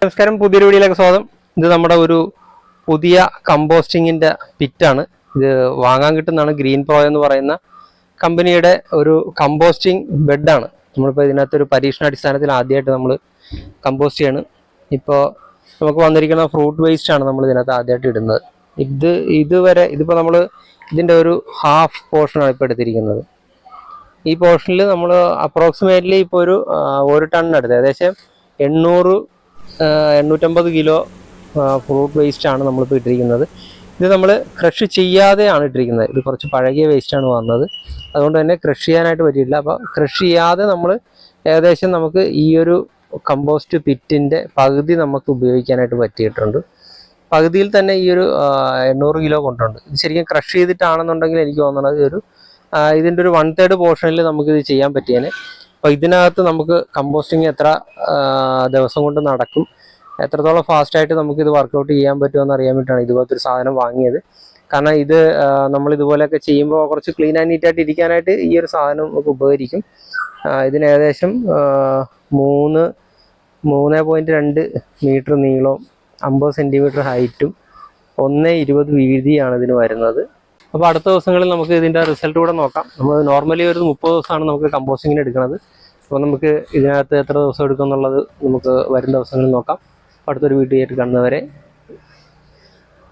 നമസ്കാരം, പുതിയൊരു വീഡിയോയിലേക്ക് സ്വാഗതം. ഇത് നമ്മുടെ ഒരു പുതിയ കമ്പോസ്റ്റിങ്ങിന്റെ പിറ്റാണ്. ഇത് വാങ്ങാൻ കിട്ടുന്നതാണ്. ഗ്രീൻ പ്രോ എന്ന് പറയുന്ന കമ്പനിയുടെ ഒരു കമ്പോസ്റ്റിംഗ് ബെഡാണ്. നമ്മളിപ്പോൾ ഇതിനകത്തൊരു പരീക്ഷണാടിസ്ഥാനത്തിൽ ആദ്യമായിട്ട് നമ്മൾ കമ്പോസ്റ്റ് ചെയ്യാണ്. ഇപ്പോൾ നമുക്ക് വന്നിരിക്കുന്ന ഫ്രൂട്ട് വേസ്റ്റ് ആണ് നമ്മൾ ഇതിനകത്ത് ആദ്യമായിട്ട് ഇടുന്നത്. ഇതിപ്പോൾ നമ്മൾ ഇതിൻ്റെ ഒരു ഹാഫ് പോർഷനാണ് ഇപ്പോൾ എടുത്തിരിക്കുന്നത്. ഈ പോർഷനിൽ നമ്മൾ അപ്രോക്സിമേറ്റ്ലി ഇപ്പോൾ ഒരു ടണ്ണെടുത്ത് ഏകദേശം 850 കിലോ ഫ്രൂട്ട് വേസ്റ്റ് ആണ് നമ്മളിപ്പോൾ ഇട്ടിരിക്കുന്നത്. ഇത് നമ്മൾ ക്രഷ് ചെയ്യാതെയാണ് ഇട്ടിരിക്കുന്നത്. ഇത് കുറച്ച് പഴകിയ വേസ്റ്റാണ് വന്നത്, അതുകൊണ്ട് തന്നെ ക്രഷ് ചെയ്യാനായിട്ട് പറ്റിയിട്ടില്ല. അപ്പോൾ ക്രഷ് ചെയ്യാതെ നമ്മൾ ഏകദേശം നമുക്ക് ഈ ഒരു കമ്പോസ്റ്റ് പിറ്റിൻ്റെ പകുതി നമുക്ക് ഉപയോഗിക്കാനായിട്ട് പറ്റിയിട്ടുണ്ട്. പകുതിയിൽ തന്നെ ഈ ഒരു 800 കിലോ കൊണ്ടുണ്ട്. ഇത് ശരിക്കും ക്രഷ് ചെയ്തിട്ടാണെന്നുണ്ടെങ്കിൽ എനിക്ക് തോന്നുന്നത് ഇതിൻ്റെ ഒരു 1/3 പോർഷനിൽ നമുക്കിത് ചെയ്യാൻ പറ്റിയേനെ. അപ്പോൾ ഇതിനകത്ത് നമുക്ക് കമ്പോസ്റ്റിങ് എത്ര ദിവസം കൊണ്ട് നടക്കും, എത്രത്തോളം ഫാസ്റ്റായിട്ട് നമുക്കിത് വർക്കൗട്ട് ചെയ്യാൻ പറ്റുമെന്ന് അറിയാൻ വേണ്ടിയിട്ടാണ് ഇതുപോലത്തെ ഒരു സാധനം വാങ്ങിയത്. കാരണം ഇത് നമ്മൾ ഇതുപോലെയൊക്കെ ചെയ്യുമ്പോൾ കുറച്ച് ക്ലീൻ ആൻഡ് നീറ്റായിട്ട് ഇരിക്കാനായിട്ട് ഈ ഒരു സാധനം നമുക്ക് ഉപകരിക്കും. ഇതിന് ഏകദേശം 3.2 മീറ്റർ നീളവും 50 സെൻറ്റിമീറ്റർ ഹൈറ്റും 1.20 വീതിയാണ് ഇതിന് വരുന്നത്. അപ്പോൾ അടുത്ത ദിവസങ്ങളിൽ നമുക്ക് ഇതിൻ്റെ റിസൾട്ട് കൂടെ നോക്കാം. നമ്മൾ നോർമലി ഒരു 30 ദിവസമാണ് നമുക്ക് കമ്പോസ്റ്റിങ്ങിന് എടുക്കുന്നത്. അപ്പോൾ നമുക്ക് ഇതിനകത്ത് എത്ര ദിവസം എടുക്കും എന്നുള്ളത് നമുക്ക് വരും ദിവസങ്ങളിൽ നോക്കാം. അടുത്തൊരു വീഡിയോ ആയിട്ട് കാണുന്നവരെ